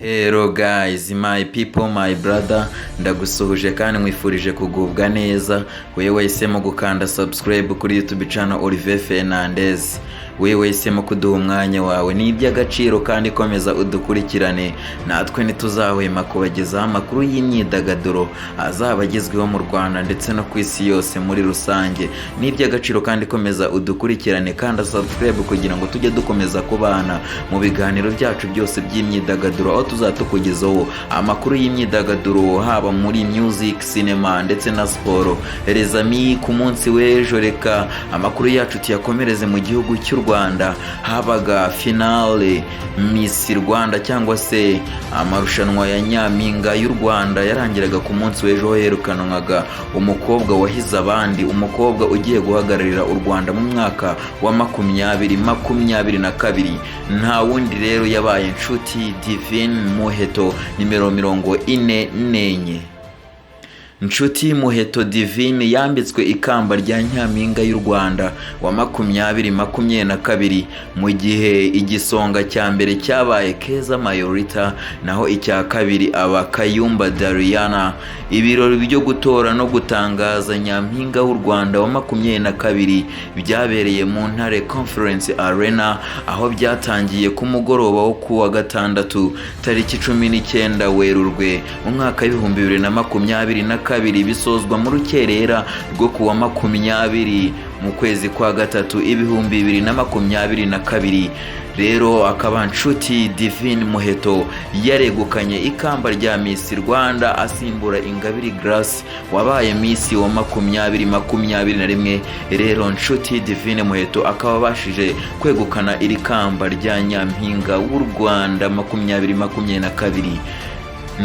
Hello guys, my people, my brother, ndagusuhuje kandi mwifurije kugubwa neza. Wewe wahisemo gukanda subscribe kuri YouTube channel Olivier Fernandez. Wewe wahisemo kuduha umwanya wawe ni iby'agaciro kandi komeza udukurikirane. Natwe ntituzahwema kubagezaho amakuru y'imyidagaduro azaba agezweho mu Rwanda ndetse no ku isi yose muri rusange. Ni iby'agaciro kandi komeza udukurikirane kandi subscribe kugira ngo tujye dukomeza kubana mu biganiro byacu byose by'imyidagaduro. Tuzatukugezaho amakuru y'imyidagaduro haba muri music, cinema ndetse na sport. Rezami ku munsi w'ejo reka amakuru yacu tuyakomereze mu gihugu cy'u Rwanda. Habaga finale Miss Rwanda cyangwa se amarushanwa ya Nyampinga y'u Rwanda yarangiraga ku munsi w'ejo herukanwaga umukobwa wahize abandi, umukobwa ugiye guhagararira u Rwanda mu mwaka wa 2022. Nta wundi rero yabaye Nshuti muheto nimero 44. Nshuti muheto Divine yambitswe ikamba rya Nyampinga y'u Rwanda wa 2022 mu gihe igisonga cya mbere cyabaye Keza Mayorita naho icya kabiri aba Kayumba Dariana. Ibirori byo gutora no gutangaza Nyampinga y'u Rwanda wa 2022 byabereye mu Ntare Conference Arena, aho byatangiye ku mugoroba wo kuwa gatandatu tariki 19 Werurwe mu mwaka 2022 bisozwa mu rukerera rwo kuwa 20 mu kwezi kwa gatatu 2022. Rero akaba Nshuti Divine Muheto yaregukanye ikamba rya Miss Rwanda asimbura Ingabire Grace wabaye Miss wa 2021. Rero Nshuti Divine Muheto akaba bashije kwegukana iri kamba rya Nyampinga w'u Rwanda 2022.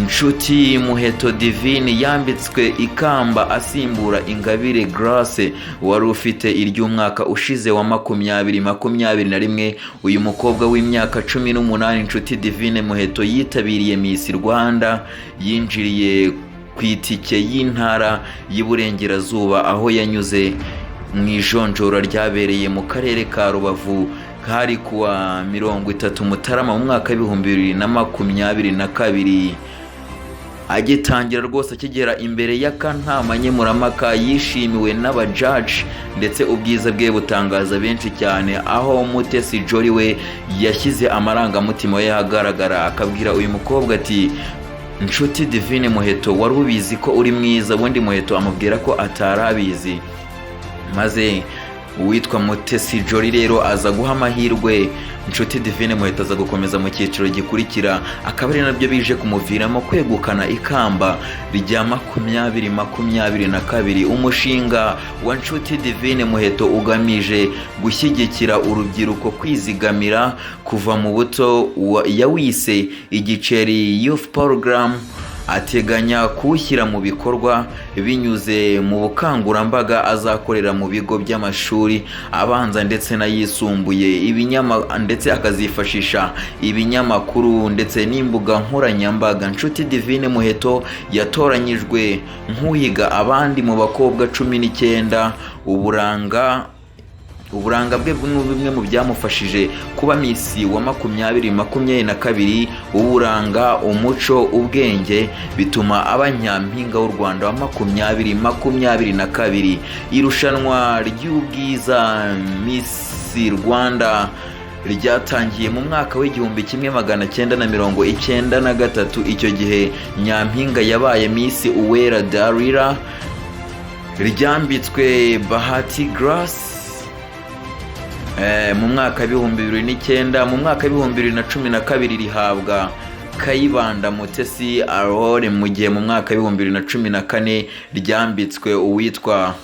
Nshuti muheto Divine yambitswe ikamba asimbura Ingabire Grace wari ufite iry'umwaka ushize wa 2021. Uyu mukobwa w'imyaka 18 Nshuti Divine Muheto yitabiriye Miss Rwanda yinjiriye ku itike y'intara y'Iburengerazuba, aho yanyuze mu ijonjora ryabereye mu karere ka Rubavu hari kuwa 30 Mutarama mu mwaka 2022. Agitangira rwose akigera imbere y'akanama nkemuramaka yishimiwe n'abajaji ndetse ubwiza bwe butangaza benshi cyane, aho Mutesi Jolly we yashyize amarangamutima ye ahagaragara akabwira uyu mukobwa ati Nshuti Divine Muheto wari ubizi ko uri mwiza. Ubundi Muheto amubwira ko atarabizi, maze uwitwa Mutesi Jolly rero aza guha amahirwe Nshuti Divine Muheto aza gukomeza mu cyiciro gikurikira, akaba ari nabyo bije kumuviramo kwegukana ikamba rya 2022. Umushinga wa Nshuti Divine Muheto ugamije gushyigikira urubyiruko kwizigamira kuva mu buto, yawise igiceri Youth Program. Ateganya kuwushyira mu bikorwa binyuze mu bukangurambaga azakorera mu bigo by'amashuri abanza ndetse n'ayisumbuye, ndetse akazifashisha ibinyamakuru ndetse n'imbuga nkoranyambaga. Nshuti Divine Muheto yatoranyijwe nk'uhiga abandi mu bakobwa 19. Uburanga bwe bimwe mu byamufashije kuba Miss wa 2022. Uburanga, umuco, ubwenge bituma abanyampinga w'u Rwanda wa 2022. Irushanwa ry'ubwiza Miss Rwanda ryatangiye mu mwaka w'1993. Icyo gihe Nyampinga yabaye Miss Uwera Darira, ryambitswe Bahati Grace mu mwaka 2009. Mu mwaka 2012 rihabwa Kayibanda Mutesi Arore, mu gihe mu mwaka 2014 ryambitswe uwitwa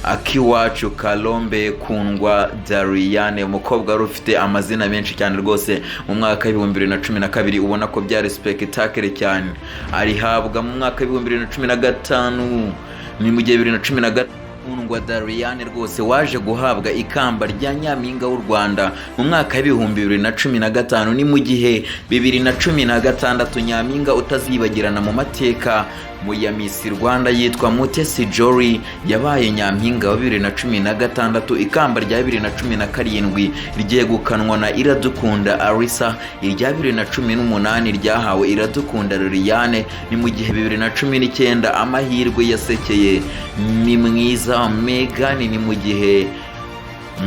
Akiwacu Kalombe Kundwa Dariane, umukobwa wari ufite amazina menshi cyane rwose. Mu mwaka 2012 ubona ko byari spectacle cyane. Arihabwa mu mwaka 2015. Mu gihe 2015 Kundwa Dariane rwose waje guhabwa ikamba rya Nyampinga w'u Rwanda mu mwaka 2015. Ni mu gihe 2016 Nyampinga utazibagirana mu mateka mu ya Miss Rwanda yitwa Mutesi Jolly yabaye nyampinga wa 2016, ikamba rya 2017 ryegukanwa na Iradukunda Arisa, irya 2018 ryahawe Iradukunda Liliane, ni mu gihe 2019 amahirwe yasekeye ni mwiza Megan, ni mu gihe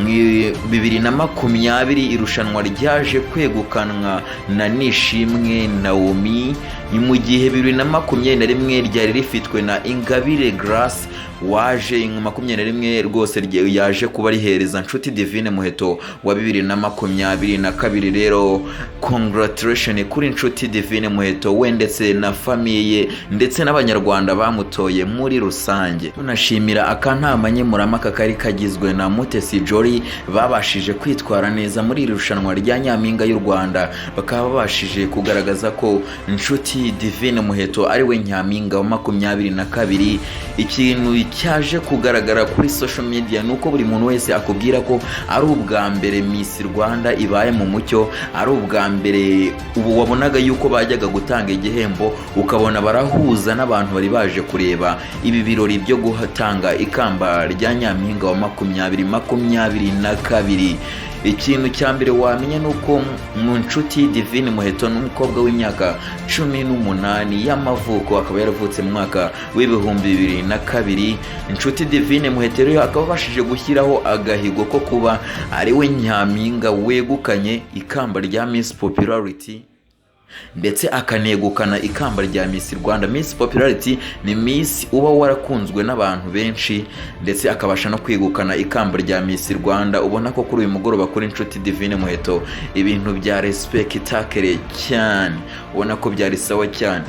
2020 irushanwa ryaje kwegukanwa na Nishimwe Naomi, ni mu gihe 2021 ryari rifitwe na Ingabire Grace waje 2021 rwose yaje kuba rihereza nshuti Divine Muheto wa 2022. Rero congratulations kuri nshuti Divine Muheto we ndetse na famiye ndetse n'abanyarwanda bamutoye muri rusange. Tunashimira akanama nkemurampaka kari kagizwe na Mutesi Jolly babashije kwitwara neza muri irushanwa rya Nyampinga y'u Rwanda, bakaba babashije kugaragaza ko nshuti Divine Muheto ari we nyampinga wa 22. Ikintu cyaje kugaragara kuri social media nuko buri muntu wese akubwira ko ari ubwa mbere Miss Rwanda ibaye mu mucyo, ari ubwa mbere ubu wabonaga yuko bajyaga gutanga igihembo ukabona barahuza n'abantu bari baje kureba ibi birori byo gutanga ikamba rya Nyampinga wa 2022. Ikintu cya mbere wamenya nuko mu nshuti Divine Muheto n'umukobwa w'imyaka 18 y'amavuko, akaba yaravutse mu mwaka w'2002. Inshuti Divine Muheto rero akaba bashije gushyiraho agahigo ko kuba ari we nyampinga wegukanye ikamba rya Miss Popularity ndetse akanegukana ikamba rya Miss Rwanda. Miss Popularity ni Miss uba warakunzwe n'abantu benshi ndetse akabasha no kwegukana ikamba rya Miss Rwanda. Ubona ko kuri uyu mugoroba kuri nshuti Divine Muheto ibintu bya respectacle cyane, ubona ko byari sawa cyane.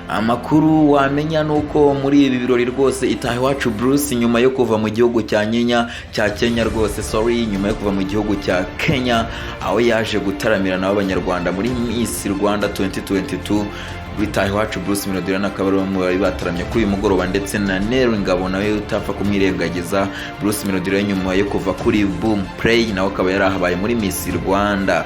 Amakuru wamenya nuko muri ibi birori rwose Itahiwacu Bruce nyuma yo kuva mu gihugu cya Kenya nyuma yo kuva mu gihugu cya Kenya, aho yaje gutaramira n'abanyarwanda muri Miss Rwanda 2022. Itahiwacu Bruce Melody akaba ari mu bari bataramye kuri uyu mugoroba, ndetse na Nero Ngabo nawe utapfa kumwirengagiza. Bruce Melody nyuma yo kuva kuri Boom Play nawe akaba yarahabaye muri Miss Rwanda.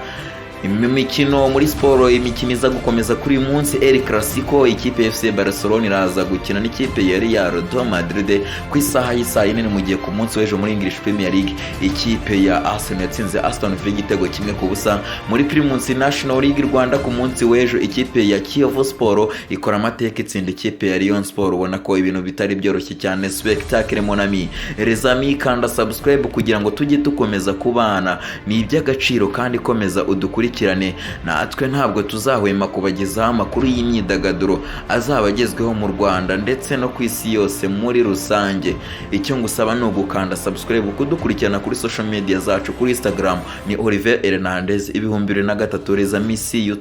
Imikino muri siporo, imikino iza gukomeza kuri uyu munsi. El Clasico, ikipe FC Barcelona iraza gukina n'ikipe ya Real Madrid ku isaha y'isa 4, mu gihe ku munsi w'ejo muri English Premier League ikipe ya Arsenal yatsinze Aston Villa igitego 1-0. Muri Primus National League Rwanda ku munsi w'ejo ikipe ya Kiyovu Sport ikora amateka itsinda ikipe ya Lyon Sport. Ubona ko ibintu bitari byoroshye cyane. Spectacle mon ami, les amis, kanda subscribe kugira ngo tujye tukomeza kubana, ni iby'agaciro kandi komeza udukurikirane. Natwe ntabwo tuzahwema kubagezaho amakuru y'imyidagaduro azaba agezweho mu Rwanda ndetse no ku isi yose muri rusange. Icyo ngusaba ni ugukanda subscribe, kudukurikirana kuri social media zacu. Kuri Instagram ni Olivier Hernandez 2003. Les amis, see you.